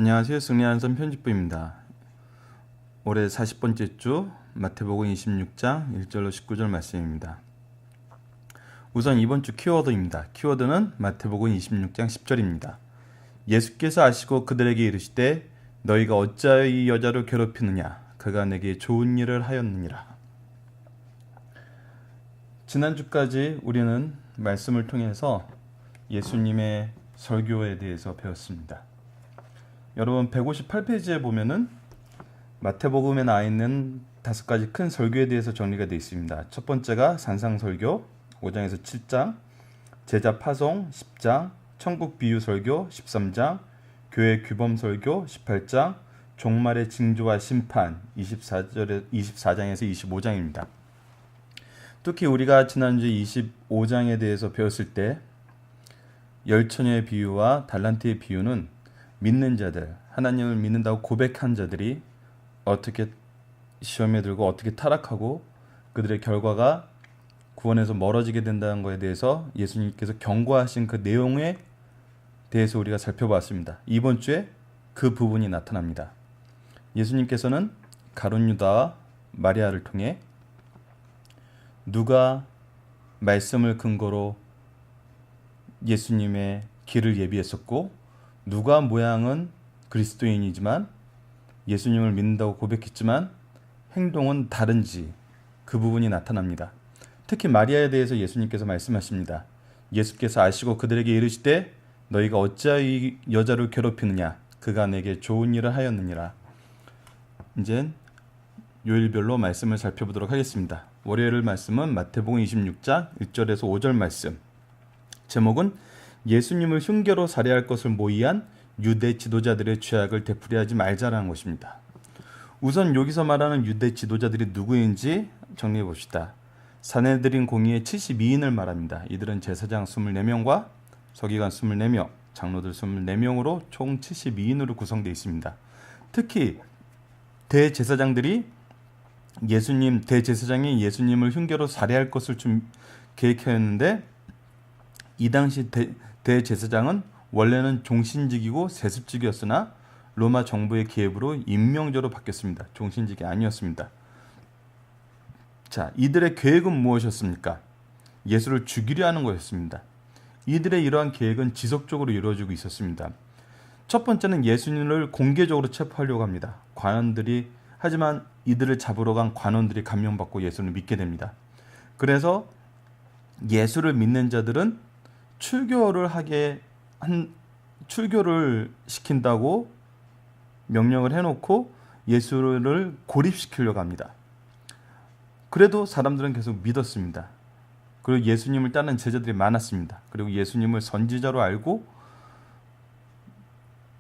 안녕하세요. 승리한선 편집부입니다. 올해 40번째 주 마태복음 26장 1절로 19절 말씀입니다. 우선 이번 주 키워드입니다. 키워드는 마태복음 26장 10절입니다. 예수께서 아시고 그들에게 이르시되 너희가 어찌하여 이 여자를 괴롭히느냐 그가 내게 좋은 일을 하였느니라. 지난주까지 우리는 말씀을 통해서 예수님의 설교에 대해서 배웠습니다. 여러분 158페이지에 보면은 마태복음에 나와 있는 5가지 큰 설교에 대해서 정리가 되어 있습니다. 첫 번째가 산상설교 5장에서 7장, 제자 파송 10장, 천국 비유 설교 13장, 교회 규범 설교 18장, 종말의 징조와 심판 24장에서 25장입니다. 특히 우리가 지난주 25장에 대해서 배웠을 때 열처녀의 비유와 달란트의 비유는 믿는 자들, 하나님을 믿는다고 고백한 자들이 어떻게 시험에 들고 어떻게 타락하고 그들의 결과가 구원에서 멀어지게 된다는 것에 대해서 예수님께서 경고하신 그 내용에 대해서 우리가 살펴봤습니다. 이번 주에 그 부분이 나타납니다. 예수님께서는 가룟 유다와 마리아를 통해 누가 말씀을 근거로 예수님의 길을 예비했었고 누가 모양은 그리스도인이지만 예수님을 믿는다고 고백했지만 행동은 다른지 그 부분이 나타납니다. 특히 마리아에 대해서 예수님께서 말씀하십니다. 예수께서 아시고 그들에게 이르시되 너희가 어찌하여 이 여자를 괴롭히느냐 그가 내게 좋은 일을 하였느니라. 이제 요일별로 말씀을 살펴보도록 하겠습니다. 월요일 말씀은 마태복음 26장 1절에서 5절 말씀. 제목은 예수님을 흉계로 살해할 것을 모의한 유대 지도자들의 죄악을 되풀이하지 말자라는 것입니다. 우선 여기서 말하는 유대 지도자들이 누구인지 정리해 봅시다. 산헤드린 공의의 72인을 말합니다. 이들은 제사장 24명과 서기관 24명, 장로들 24명으로 총 72인으로 구성되어 있습니다. 특히 대제사장이 예수님을 흉계로 살해할 것을 좀 계획했는데 이 당시 대제사장은 원래는 종신직이고 세습직이었으나 로마 정부의 계획으로 임명제로 바뀌었습니다. 종신직이 아니었습니다. 자, 이들의 계획은 무엇이었습니까? 예수를 죽이려 하는 것이었습니다. 이들의 이러한 계획은 지속적으로 이루어지고 있었습니다. 첫 번째는 예수님을 공개적으로 체포하려고 합니다. 하지만 이들을 잡으러 간 관원들이 감명받고 예수를 믿게 됩니다. 그래서 예수를 믿는 자들은 출교를 시킨다고 명령을 해놓고 예수를 고립시키려고 합니다. 그래도 사람들은 계속 믿었습니다. 그리고 예수님을 따르는 제자들이 많았습니다. 그리고 예수님을 선지자로 알고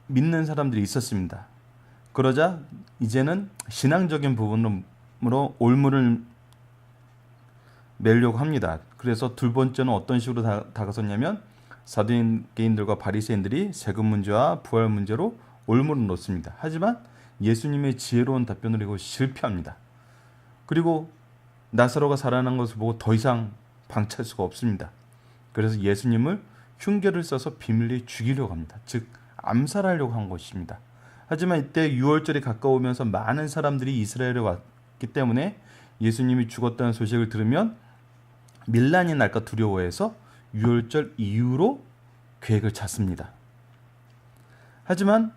믿는 사람들이 있었습니다. 그러자 이제는 신앙적인 부분으로 올무를 매려고 합니다. 그래서 두 번째는 어떤 식으로 다가섰냐면 사두개인들과 바리새인들이 세금 문제와 부활 문제로 올무를 놓습니다. 하지만 예수님의 지혜로운 답변을 이고 실패합니다. 그리고 나사로가 살아난 것을 보고 더 이상 방치할 수가 없습니다. 그래서 예수님을 흉계를 써서 비밀리에 죽이려고 합니다. 즉 암살하려고 한 것입니다. 하지만 이때 유월절이 가까우면서 많은 사람들이 이스라엘에 왔기 때문에 예수님이 죽었다는 소식을 들으면 밀란이 날까 두려워해서 유월절 이후로 계획을 짰습니다. 하지만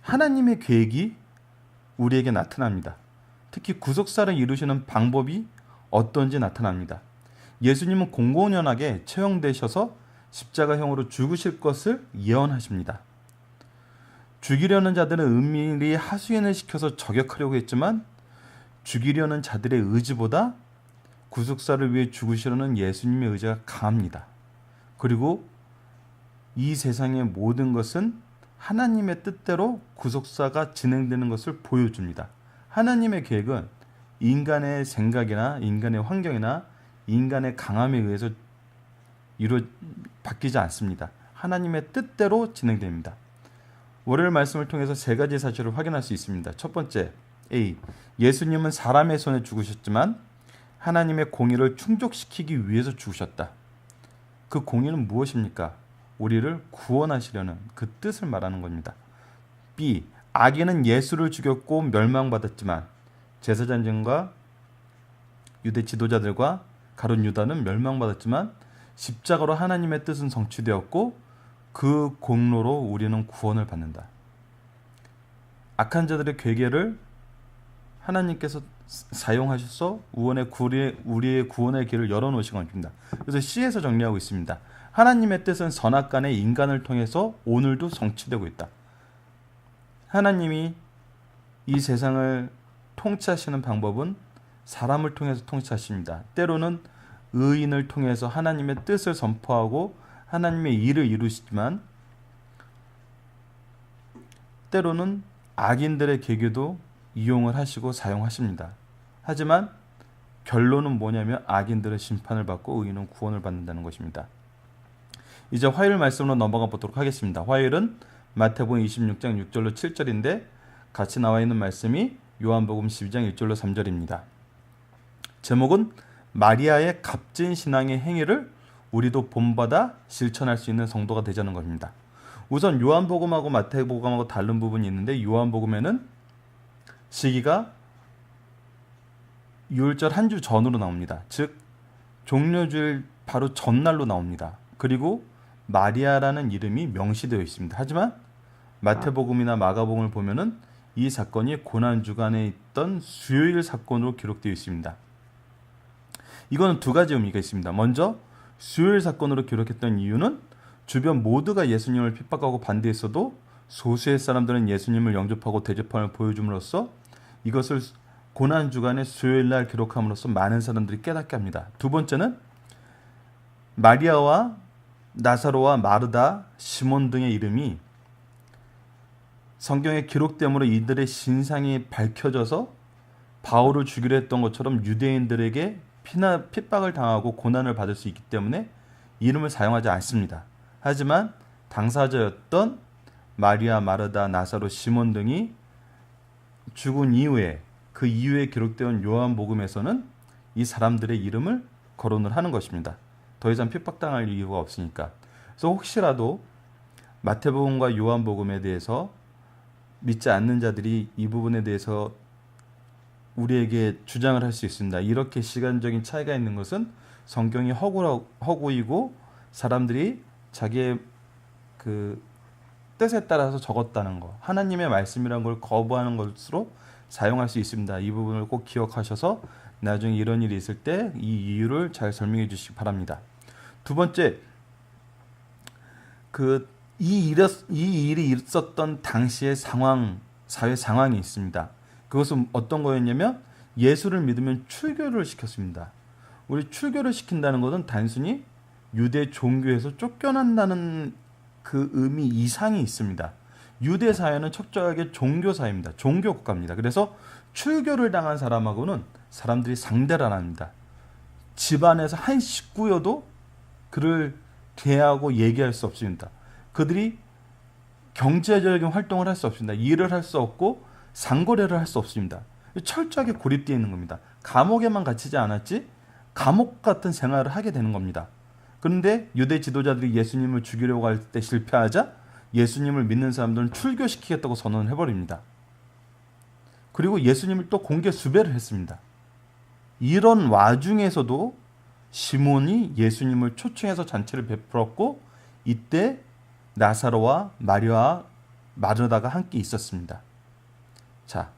하나님의 계획이 우리에게 나타납니다. 특히 구속사를 이루시는 방법이 어떤지 나타납니다. 예수님은 공공연하게 처형되셔서 십자가형으로 죽으실 것을 예언하십니다. 죽이려는 자들은 은밀히 하수인을 시켜서 저격하려고 했지만 죽이려는 자들의 의지보다 구속사를 위해 죽으시려는 예수님의 의지가 강합니다. 그리고 이 세상의 모든 것은 하나님의 뜻대로 구속사가 진행되는 것을 보여줍니다. 하나님의 계획은 인간의 생각이나 인간의 환경이나 인간의 강함에 의해서 바뀌지 않습니다. 하나님의 뜻대로 진행됩니다. 월요일 말씀을 통해서 3가지 사실을 확인할 수 있습니다. 첫 번째, A. 예수님은 사람의 손에 죽으셨지만 하나님의 공의를 충족시키기 위해서 죽으셨다. 그 공의는 무엇입니까? 우리를 구원하시려는 그 뜻을 말하는 겁니다. B. 악인은 예수를 죽였고 멸망받았지만 제사장들과 유대 지도자들과 가룟 유다는 멸망받았지만 십자가로 하나님의 뜻은 성취되었고 그 공로로 우리는 구원을 받는다. 악한 자들의 괴계를 하나님께서 사용하셔서 우리의 구원의 길을 열어놓으신 겁니다. 그래서 C에서 정리하고 있습니다. 하나님의 뜻은 선악간의 인간을 통해서 오늘도 성취되고 있다. 하나님이 이 세상을 통치하시는 방법은 사람을 통해서 통치하십니다. 때로는 의인을 통해서 하나님의 뜻을 선포하고 하나님의 일을 이루시지만 때로는 악인들의 계교도 이용을 하시고 사용하십니다. 하지만 결론은 뭐냐면 악인들은 심판을 받고 의인은 구원을 받는다는 것입니다. 이제 화요일 말씀으로 넘어가 보도록 하겠습니다. 화요일은 마태복음 26장 6절로 7절인데 같이 나와 있는 말씀이 요한복음 12장 1절로 3절입니다. 제목은 마리아의 값진 신앙의 행위를 우리도 본받아 실천할 수 있는 성도가 되자는 겁니다. 우선 요한복음하고 마태복음하고 다른 부분이 있는데 요한복음에는 시기가 유월절 한 주 전으로 나옵니다. 즉 종려주일 바로 전날로 나옵니다. 그리고 마리아라는 이름이 명시되어 있습니다. 하지만 마태복음이나 마가복음을 보면은 이 사건이 고난주간에 있던 수요일 사건으로 기록되어 있습니다. 이거는 두 가지 의미가 있습니다. 먼저 수요일 사건으로 기록했던 이유는 주변 모두가 예수님을 핍박하고 반대했어도 소수의 사람들은 예수님을 영접하고 대접함을 보여줌으로써 이것을 고난주간의 수요일날 기록함으로써 많은 사람들이 깨닫게 합니다. 두 번째는 마리아와 나사로와 마르다, 시몬 등의 이름이 성경에 기록됨으로 이들의 신상이 밝혀져서 바울을 죽이려 했던 것처럼 유대인들에게 핍박을 당하고 고난을 받을 수 있기 때문에 이름을 사용하지 않습니다. 하지만 당사자였던 마리아, 마르다, 나사로, 시몬 등이 죽은 이후에 그 이후에 기록되어 요한복음에서는 이 사람들의 이름을 거론을 하는 것입니다. 더 이상 핍박당할 이유가 없으니까. 그래서 혹시라도 마태복음과 요한복음에 대해서 믿지 않는 자들이 이 부분에 대해서 우리에게 주장을 할 수 있습니다. 이렇게 시간적인 차이가 있는 것은 성경이 허구이고 사람들이 자기의 그 뜻에 따라서 적었다는 거, 하나님의 말씀이라는 걸 거부하는 것으로 사용할 수 있습니다. 이 부분을 꼭 기억하셔서 나중에 이런 일이 있을 때 이 이유를 잘 설명해 주시기 바랍니다. 두 번째, 이 일이 있었던 당시의 사회 상황이 있습니다. 그것은 어떤 거였냐면 예수를 믿으면 출교를 시켰습니다. 우리 출교를 시킨다는 것은 단순히 유대 종교에서 쫓겨난다는 그 의미 이상이 있습니다. 유대 사회는 철저하게 종교 사회입니다. 종교 국가입니다. 그래서 출교를 당한 사람하고는 사람들이 상대를 안 합니다. 집안에서 한 식구여도 그를 대하고 얘기할 수 없습니다. 그들이 경제적인 활동을 할 수 없습니다. 일을 할 수 없고 상거래를 할 수 없습니다. 철저하게 고립되어 있는 겁니다. 감옥에만 갇히지 않았지 감옥 같은 생활을 하게 되는 겁니다. 그런데 유대 지도자들이 예수님을 죽이려고 할 때 실패하자 예수님을 믿는 사람들은 출교시키겠다고 선언을 해버립니다. 그리고 예수님을 또 공개 수배를 했습니다. 이런 와중에서도 시몬이 예수님을 초청해서 잔치를 베풀었고 이때 나사로와 마리아와 마르다가 함께 있었습니다. 자,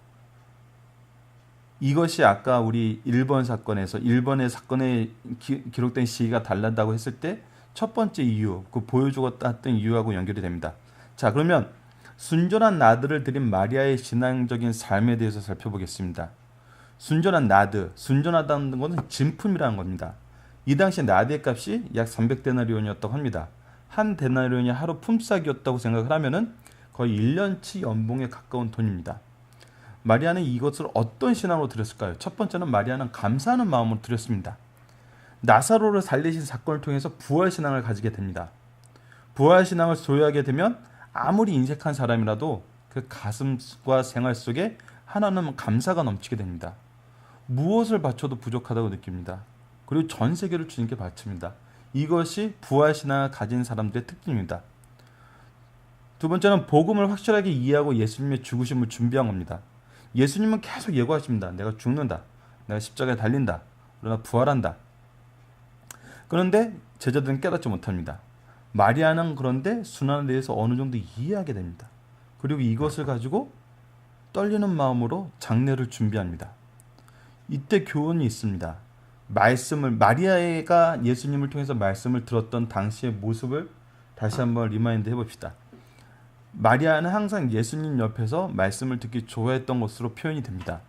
이것이 아까 우리 1번 사건에서 1번의 사건에 기록된 시기가 달랐다고 했을 때 첫 번째 이유, 그 보여주었다 했던 이유하고 연결이 됩니다. 자, 그러면 순전한 나드를 드린 마리아의 신앙적인 삶에 대해서 살펴보겠습니다. 순전한 나드, 순전하다는 것은 진품이라는 겁니다. 이 당시 나드의 값이 약 300데나리온이었다고 합니다. 한 데나리온이 하루 품삯이었다고 생각을 하면은 거의 1년치 연봉에 가까운 돈입니다. 마리아는 이것을 어떤 신앙으로 드렸을까요? 첫 번째는 마리아는 감사하는 마음으로 드렸습니다. 나사로를 살리신 사건을 통해서 부활신앙을 가지게 됩니다. 부활신앙을 소유하게 되면 아무리 인색한 사람이라도 그 가슴과 생활 속에 하나는 감사가 넘치게 됩니다. 무엇을 바쳐도 부족하다고 느낍니다. 그리고 전 세계를 주님께 바칩니다. 이것이 부활신앙을 가진 사람들의 특징입니다. 두 번째는 복음을 확실하게 이해하고 예수님의 죽으심을 준비한 겁니다. 예수님은 계속 예고하십니다. 내가 죽는다. 내가 십자가에 달린다. 그러나 부활한다. 그런데 제자들은 깨닫지 못합니다. 마리아는 그런데 순환에 대해서 어느 정도 이해하게 됩니다. 그리고 이것을 가지고 떨리는 마음으로 장례를 준비합니다. 이때 교훈이 있습니다. 마리아가 예수님을 통해서 말씀을 들었던 당시의 모습을 다시 한번 리마인드 해봅시다. 마리아는 항상 예수님 옆에서 말씀을 듣기 좋아했던 것으로 표현이 됩니다.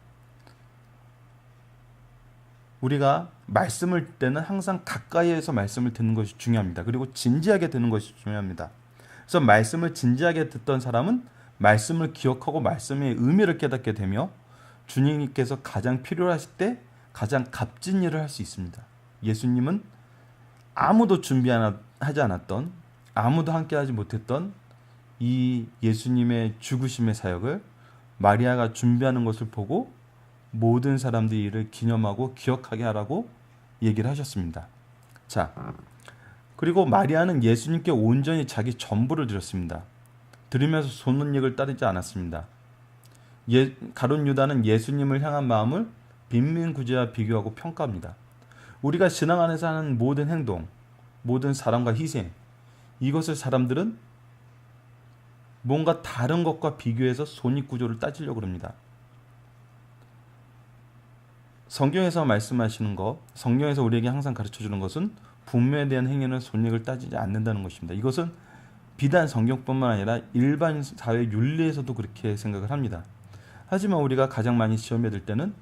우리가 말씀을 듣을 때는 항상 가까이에서 말씀을 듣는 것이 중요합니다. 그리고 진지하게 듣는 것이 중요합니다. 그래서 말씀을 진지하게 듣던 사람은 말씀을 기억하고 말씀의 의미를 깨닫게 되며 주님께서 가장 필요하실 때 가장 값진 일을 할 수 있습니다. 예수님은 아무도 준비하지 않았던, 아무도 함께하지 못했던 이 예수님의 죽으심의 사역을 마리아가 준비하는 것을 보고 모든 사람들이 이를 기념하고 기억하게 하라고 얘기를 하셨습니다. 자, 그리고 마리아는 예수님께 온전히 자기 전부를 드렸습니다. 드리면서 손은익을 따르지 않았습니다. 가룟 유다는 예수님을 향한 마음을 빈민구제와 비교하고 평가합니다. 우리가 신앙 안에서 하는 모든 행동, 모든 사랑과 희생, 이것을 사람들은 뭔가 다른 것과 비교해서 손익구조를 따지려고 합니다. 성경에서 말씀하시는 것, 성경에서 우리에게 항상 가르쳐주는 것은 분묘에 대한 행위는 손익을 따지지 않는다는 것입니다. 이것은 비단 성경뿐만 아니라 일반 사회 윤리에서도 그렇게 생각을 합니다. 하지만 우리가 가장 많이 시험에 들 때는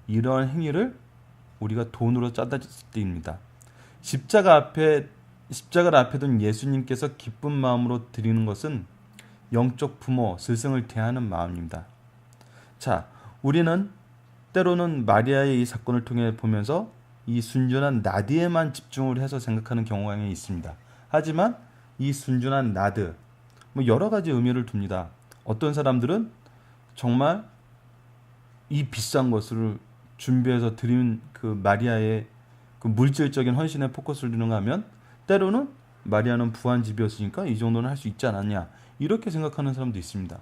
이러한 행위를 우리가 돈으로 짜다질 때입니다. 십자가를 앞에 둔 예수님께서 기쁜 마음으로 드리는 것은 영적 부모, 스승을 대하는 마음입니다. 자, 우리는 때로는 마리아의 이 사건을 통해 보면서 이 순전한 나드에만 집중을 해서 생각하는 경우가 있습니다. 하지만 이 순전한 나드, 여러 가지 의미를 둡니다. 어떤 사람들은 정말 이 비싼 것을 준비해서 드린 그 마리아의 그 물질적인 헌신에 포커스를 두는가 하면 때로는 마리아는 부한집이었으니까 이 정도는 할 수 있지 않았냐, 이렇게 생각하는 사람도 있습니다.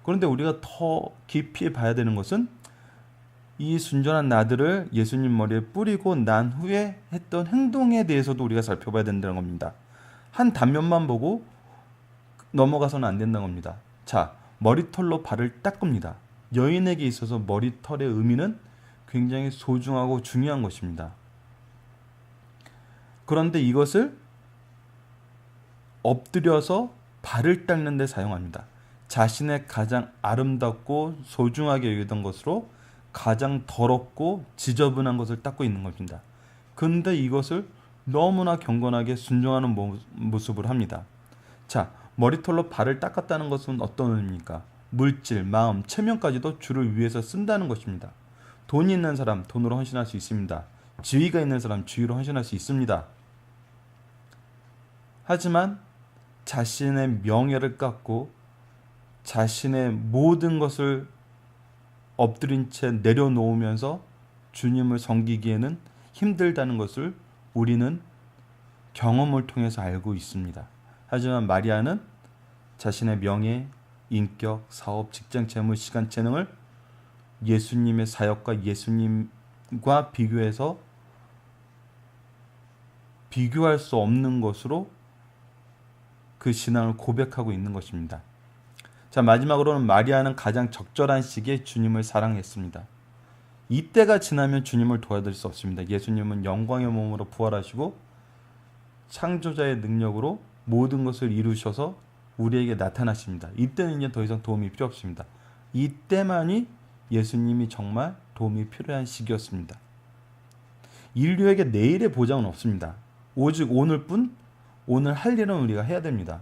그런데 우리가 더 깊이 봐야 되는 것은 이 순전한 나드를 예수님 머리에 뿌리고 난 후에 했던 행동에 대해서도 우리가 살펴봐야 된다는 겁니다. 한 단면만 보고 넘어가서는 안 된다는 겁니다. 자, 머리털로 발을 닦습니다. 여인에게 있어서 머리털의 의미는 굉장히 소중하고 중요한 것입니다. 그런데 이것을 엎드려서 발을 닦는 데 사용합니다. 자신의 가장 아름답고 소중하게 여기던 것으로 가장 더럽고 지저분한 것을 닦고 있는 겁니다. 그런데 이것을 너무나 경건하게 순종하는 모습을 합니다. 자, 머리털로 발을 닦았다는 것은 어떤 의미입니까? 물질, 마음, 체면까지도 주를 위해서 쓴다는 것입니다. 돈이 있는 사람 돈으로 헌신할 수 있습니다. 지위가 있는 사람 지위로 헌신할 수 있습니다. 하지만 자신의 명예를 깎고 자신의 모든 것을 엎드린 채 내려놓으면서 주님을 섬기기에는 힘들다는 것을 우리는 경험을 통해서 알고 있습니다. 하지만 마리아는 자신의 명예, 인격, 사업, 직장, 재물, 시간, 재능을 예수님의 사역과 예수님과 비교해서 비교할 수 없는 것으로 그 신앙을 고백하고 있는 것입니다. 자, 마지막으로는 마리아는 가장 적절한 시기에 주님을 사랑했습니다. 이때가 지나면 주님을 도와드릴 수 없습니다. 예수님은 영광의 몸으로 부활하시고 창조자의 능력으로 모든 것을 이루셔서 우리에게 나타나십니다. 이때는 이제 더 이상 도움이 필요 없습니다. 이때만이 예수님이 정말 도움이 필요한 시기였습니다. 인류에게 내일의 보장은 없습니다. 오직 오늘뿐, 오늘 할 일은 우리가 해야 됩니다.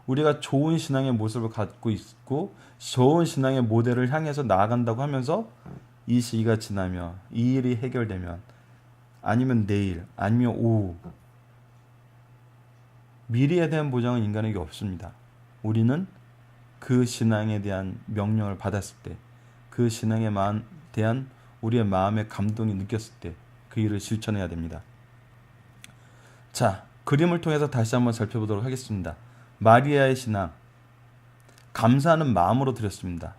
우리가 좋은 신앙의 모습을 갖고 있고 좋은 신앙의 모델을 향해서 나아간다고 하면서 이 시기가 지나면, 이 일이 해결되면, 아니면 내일, 아니면 오후, 미래에 대한 보장은 인간에게 없습니다. 우리는 그 신앙에 대한 명령을 받았을 때, 그 신앙에 대한 우리의 마음의 감동이 느꼈을 때 그 일을 실천해야 됩니다. 자, 그림을 통해서 다시 한번 살펴보도록 하겠습니다. 마리아의 신앙, 감사하는 마음으로 드렸습니다.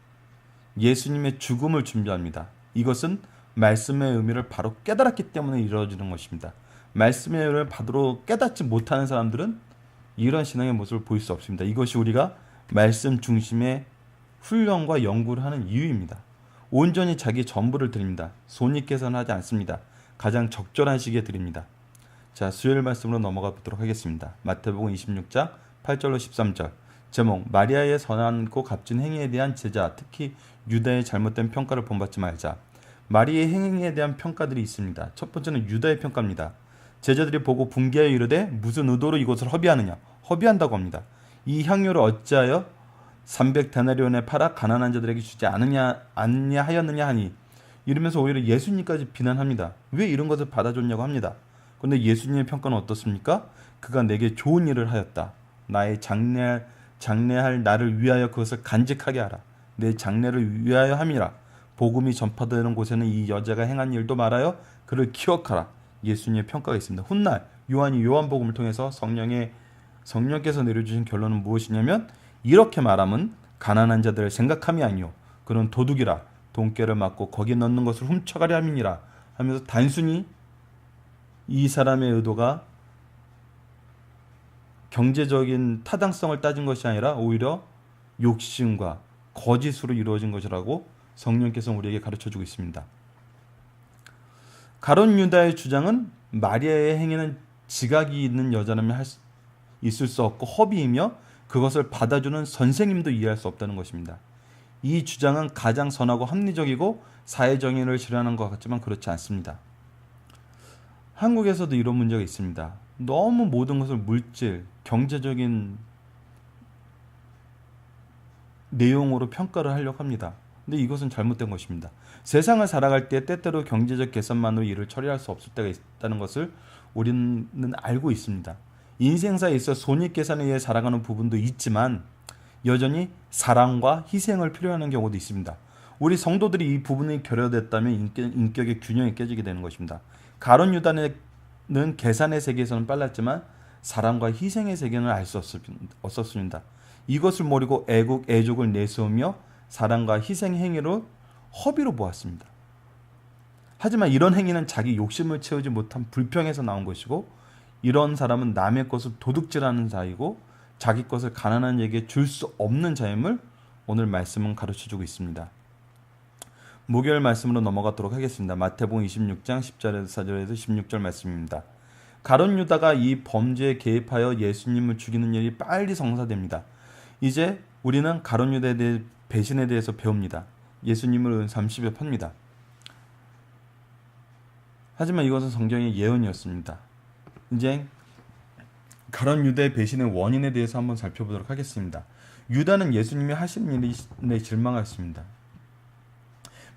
예수님의 죽음을 준비합니다. 이것은 말씀의 의미를 바로 깨달았기 때문에 이루어지는 것입니다. 말씀의 의미를 바로 깨닫지 못하는 사람들은 이런 신앙의 모습을 보일 수 없습니다. 이것이 우리가 말씀 중심의 훈련과 연구를 하는 이유입니다. 온전히 자기 전부를 드립니다. 손익계산을 하지 않습니다. 가장 적절한 시기에 드립니다. 자, 수요일 말씀으로 넘어가 보도록 하겠습니다. 마태복음 26장 8절로 13절. 제목, 마리아의 선하고 값진 행위에 대한 제자, 특히 유다의 잘못된 평가를 본받지 말자. 마리아의 행위에 대한 평가들이 있습니다. 첫 번째는 유다의 평가입니다. 제자들이 보고 분개하여 이르되 무슨 의도로 이것을 허비하느냐. 허비한다고 합니다. 이 향유를 어찌하여 300데나리온에 팔아 가난한 자들에게 주지 않느냐 하였느냐 하니, 이러면서 오히려 예수님까지 비난합니다. 왜 이런 것을 받아줬냐고 합니다. 그런데 예수님의 평가는 어떻습니까? 그가 내게 좋은 일을 하였다. 나의 장례할 나를 위하여 그것을 간직하게 하라. 내 장례를 위하여 함이라. 복음이 전파되는 곳에는 이 여자가 행한 일도 말하여 그를 기억하라. 예수님의 평가가 있습니다. 훗날 요한이 요한복음을 통해서 성령께서 내려주신 결론은 무엇이냐면, 이렇게 말함은 가난한 자들을 생각함이 아니요 그는 도둑이라. 돈깨를 맞고 거기에 넣는 것을 훔쳐가려 함이니라 하면서 단순히 이 사람의 의도가 경제적인 타당성을 따진 것이 아니라 오히려 욕심과 거짓으로 이루어진 것이라고 성령께서 우리에게 가르쳐주고 있습니다. 가룟 유다의 주장은 마리아의 행위는 지각이 있는 여자라면 있을 수 없고 허비이며 그것을 받아주는 선생님도 이해할 수 없다는 것입니다. 이 주장은 가장 선하고 합리적이고 사회정의를 실현하는 것 같지만 그렇지 않습니다. 한국에서도 이런 문제가 있습니다. 너무 모든 것을 물질, 경제적인 내용으로 평가를 하려고 합니다. 근데 이것은 잘못된 것입니다. 세상을 살아갈 때 때때로 경제적 계산만으로 일을 처리할 수 없을 때가 있다는 것을 우리는 알고 있습니다. 인생사에 있어 손익계산에 의해 살아가는 부분도 있지만 여전히 사랑과 희생을 필요하는 경우도 있습니다. 우리 성도들이 이 부분이 결여됐다면 인격의 균형이 깨지게 되는 것입니다. 가룟 유다는 계산의 세계에서는 빨랐지만 사랑과 희생의 세계는 알 수 없었습니다. 이것을 모르고 애족을 내세우며 사랑과 희생 행위로 허비로 보았습니다. 하지만 이런 행위는 자기 욕심을 채우지 못한 불평에서 나온 것이고, 이런 사람은 남의 것을 도둑질하는 자이고 자기 것을 가난한 자에게 줄 수 없는 자임을 오늘 말씀은 가르쳐주고 있습니다. 목요일 말씀으로 넘어가도록 하겠습니다. 마태복음 26장 10절에서 4절에서 16절 말씀입니다. 가룟 유다가 이 범죄에 개입하여 예수님을 죽이는 일이 빨리 성사됩니다. 이제 우리는 가룟 유다에 대해 배신에 대해서 배웁니다. 예수님을 잠시에 팝니다. 하지만 이것은 성경의 예언이었습니다. 이제 가룟 유다의 배신의 원인에 대해서 한번 살펴보도록 하겠습니다. 유다는 예수님이 하신 일에 실망했습니다.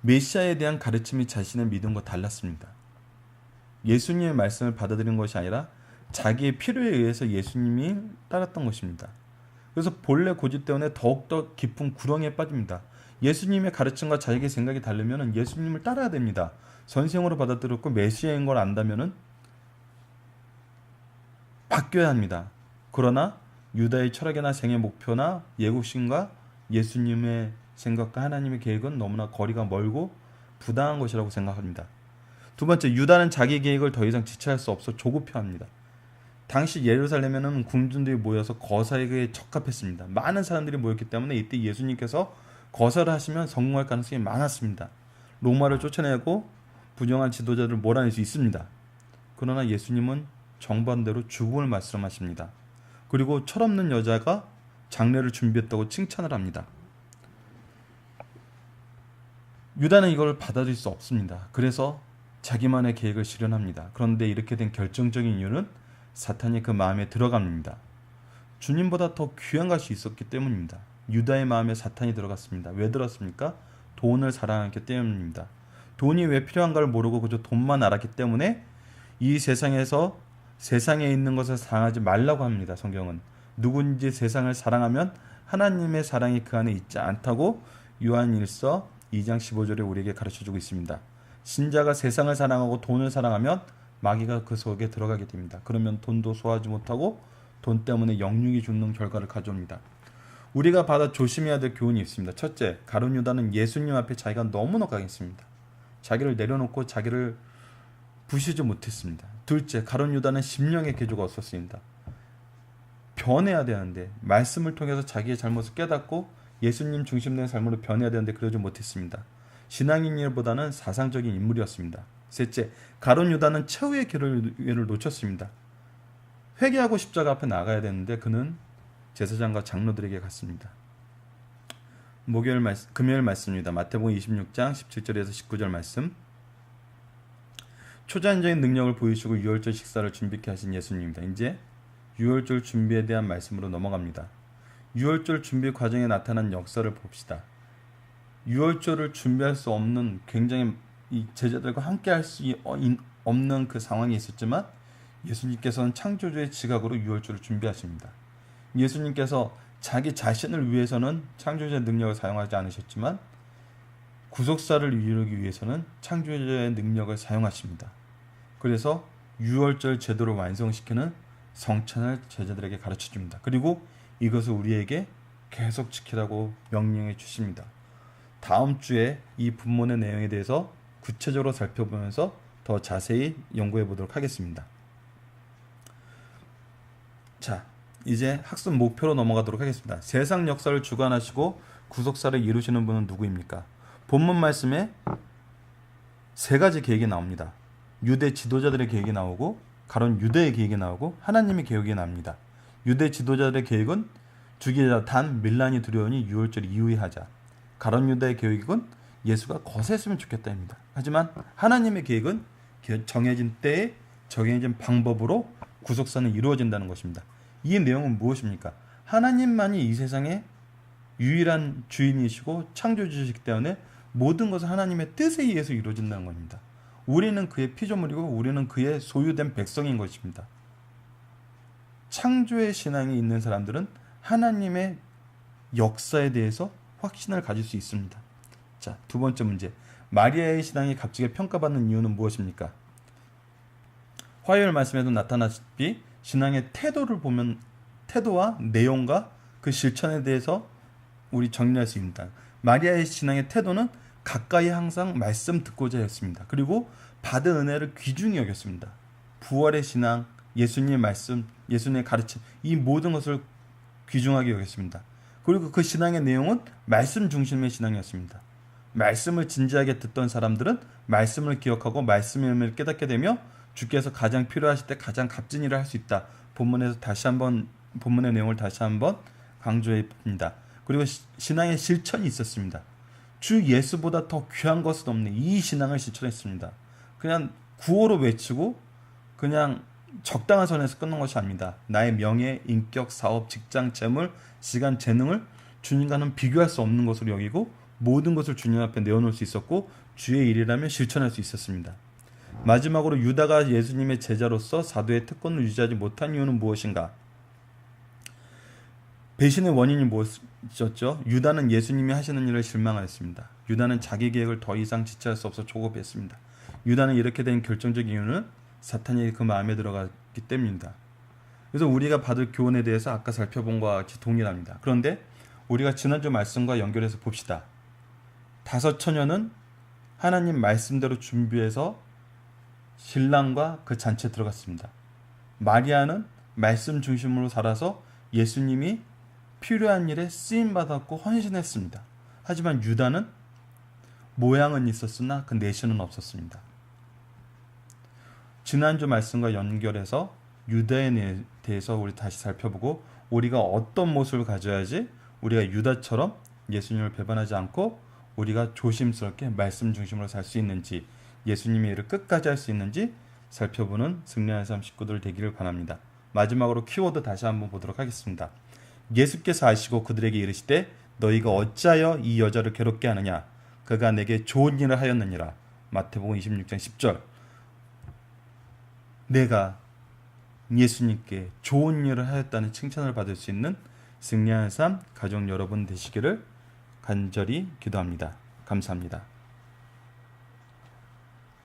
메시아에 대한 가르침이 자신의 믿음과 달랐습니다. 예수님의 말씀을 받아들인 것이 아니라 자기의 필요에 의해서 예수님이 따랐던 것입니다. 그래서 본래 고집 때문에 더욱더 깊은 구렁이에 빠집니다. 예수님의 가르침과 자기의 생각이 다르면 예수님을 따라야 됩니다. 선생으로 받아들였고 메시아인 걸 안다면 바뀌어야 합니다. 그러나 유다의 철학이나 생애 목표나 예국신과 예수님의 생각과 하나님의 계획은 너무나 거리가 멀고 부당한 것이라고 생각합니다. 두 번째, 유다는 자기 계획을 더 이상 지체할 수 없어 조급해합니다. 당시 예루살렘에는 궁중들이 모여서 거사에게 적합했습니다. 많은 사람들이 모였기 때문에 이때 예수님께서 거사를 하시면 성공할 가능성이 많았습니다. 로마를 쫓아내고 부정한 지도자들을 몰아낼 수 있습니다. 그러나 예수님은 정반대로 죽음을 말씀하십니다. 그리고 철없는 여자가 장례를 준비했다고 칭찬을 합니다. 유다는 이걸 받아들일 수 없습니다. 그래서 자기만의 계획을 실현합니다. 그런데 이렇게 된 결정적인 이유는 사탄이 그 마음에 들어갑니다. 주님보다 더 귀한 것이 있었기 때문입니다. 유다의 마음에 사탄이 들어갔습니다. 왜 들었습니까? 돈을 사랑했기 때문입니다. 돈이 왜 필요한가를 모르고 그저 돈만 알았기 때문에 이 세상에 있는 것을 사랑하지 말라고 합니다. 성경은 누군지 세상을 사랑하면 하나님의 사랑이 그 안에 있지 않다고 요한일서 2장 15절에 우리에게 가르쳐주고 있습니다. 신자가 세상을 사랑하고 돈을 사랑하면 마귀가 그 속에 들어가게 됩니다. 그러면 돈도 소화하지 못하고 돈 때문에 영육이 죽는 결과를 가져옵니다. 우리가 받아 조심해야 될 교훈이 있습니다. 첫째, 가룟 유다는 예수님 앞에 자기가 너무나 강했습니다. 자기를 내려놓고 자기를 부시지 못했습니다. 둘째, 가룟 유다는 심령의 계조가 없었습니다. 변해야 되는데, 말씀을 통해서 자기의 잘못을 깨닫고 예수님 중심된 삶으로 변해야 되는데 그러지 못했습니다. 신앙인 일보다는 사상적인 인물이었습니다. 셋째, 가룟 유다는 최후의 기회를 놓쳤습니다. 회개하고 십자가 앞에 나가야 되는데 그는 제사장과 장로들에게 갔습니다. 금요일 말씀입니다. 마태복음 26장 17절에서 19절 말씀. 초자연적인 능력을 보이시고 유월절 식사를 준비케 하신 예수님입니다. 이제 유월절 준비에 대한 말씀으로 넘어갑니다. 유월절 준비 과정에 나타난 역사를 봅시다. 유월절을 준비할 수 없는, 굉장히 이 제자들과 함께 할 수 없는 그 상황이 있었지만 예수님께서는 창조주의 지각으로 유월절을 준비하십니다. 예수님께서 자기 자신을 위해서는 창조주의 능력을 사용하지 않으셨지만 구속사를 이루기 위해서는 창조주의 능력을 사용하십니다. 그래서 유월절 제도를 완성시키는 성찬을 제자들에게 가르쳐줍니다. 그리고 이것을 우리에게 계속 지키라고 명령해 주십니다. 다음 주에 이 본문의 내용에 대해서 구체적으로 살펴보면서 더 자세히 연구해 보도록 하겠습니다. 자, 이제 학습 목표로 넘어가도록 하겠습니다. 세상 역사를 주관하시고 구속사를 이루시는 분은 누구입니까? 본문 말씀에 세 가지 계획이 나옵니다. 유대 지도자들의 계획이 나오고, 가룟 유다의 계획이 나오고, 하나님의 계획이 나옵니다. 유대 지도자들의 계획은 주기자 단 밀란이 두려우니 유월절 이후에 하자. 가룟 유다의 계획은 예수가 거세했으면 좋겠다입니다. 하지만 하나님의 계획은 정해진 때에 정해진 방법으로 구속사는 이루어진다는 것입니다. 이 내용은 무엇입니까? 하나님만이 이 세상의 유일한 주인이시고 창조주시기 때문에 모든 것은 하나님의 뜻에 의해서 이루어진다는 겁니다. 우리는 그의 피조물이고 우리는 그의 소유된 백성인 것입니다. 창조의 신앙이 있는 사람들은 하나님의 역사에 대해서 확신을 가질 수 있습니다. 자, 두 번째 문제. 마리아의 신앙이 값지게 평가받는 이유는 무엇입니까? 화요일 말씀에도 나타났다시피 신앙의 태도를 보면 태도와 내용과 그 실천에 대해서 우리 정리할 수 있습니다. 마리아의 신앙의 태도는 가까이 항상 말씀 듣고자 했습니다. 그리고 받은 은혜를 귀중히 여겼습니다. 부활의 신앙, 예수님의 말씀, 예수님의 가르침, 이 모든 것을 귀중하게 여겼습니다. 그리고 그 신앙의 내용은 말씀 중심의 신앙이었습니다. 말씀을 진지하게 듣던 사람들은 말씀을 기억하고 말씀의 의미를 깨닫게 되며 주께서 가장 필요하실 때 가장 값진 일을 할 수 있다. 본문의 내용을 다시 한번 강조해 봅니다. 그리고 신앙의 실천이 있었습니다. 주 예수보다 더 귀한 것은 없네. 이 신앙을 실천했습니다. 그냥 구호로 외치고 그냥 적당한 선에서 끊는 것이 아닙니다. 나의 명예, 인격, 사업, 직장, 재물, 시간, 재능을 주님과는 비교할 수 없는 것으로 여기고 모든 것을 주님 앞에 내어놓을 수 있었고 주의 일이라면 실천할 수 있었습니다. 마지막으로 유다가 예수님의 제자로서 사도의 특권을 유지하지 못한 이유는 무엇인가? 배신의 원인이 무엇이었죠? 유다는 예수님이 하시는 일을 실망하였습니다. 유다는 자기 계획을 더 이상 지체할 수 없어 조급했습니다. 유다는 이렇게 된 결정적 이유는 사탄이 그 마음에 들어갔기 때문입니다. 그래서 우리가 받을 교훈에 대해서 아까 살펴본 것과 같이 동일합니다. 그런데 우리가 지난주 말씀과 연결해서 봅시다. 다섯 처녀는 하나님 말씀대로 준비해서 신랑과 그 잔치에 들어갔습니다. 마리아는 말씀 중심으로 살아서 예수님이 필요한 일에 쓰임받았고 헌신했습니다. 하지만 유다는 모양은 있었으나 그 내신은 없었습니다. 지난주 말씀과 연결해서 유다에 대해서 우리 다시 살펴보고 우리가 어떤 모습을 가져야지 우리가 유다처럼 예수님을 배반하지 않고 우리가 조심스럽게 말씀 중심으로 살 수 있는지 예수님의 일을 끝까지 할 수 있는지 살펴보는 승리하는 삶 식구들 되기를 바랍니다. 마지막으로 키워드 다시 한번 보도록 하겠습니다. 예수께서 아시고 그들에게 이르시되 너희가 어찌하여 이 여자를 괴롭게 하느냐 그가 내게 좋은 일을 하였느니라. 마태복음 26장 10절. 내가 예수님께 좋은 일을 하였다는 칭찬을 받을 수 있는 승리하는 삶 가족 여러분 되시기를 간절히 기도합니다. 감사합니다.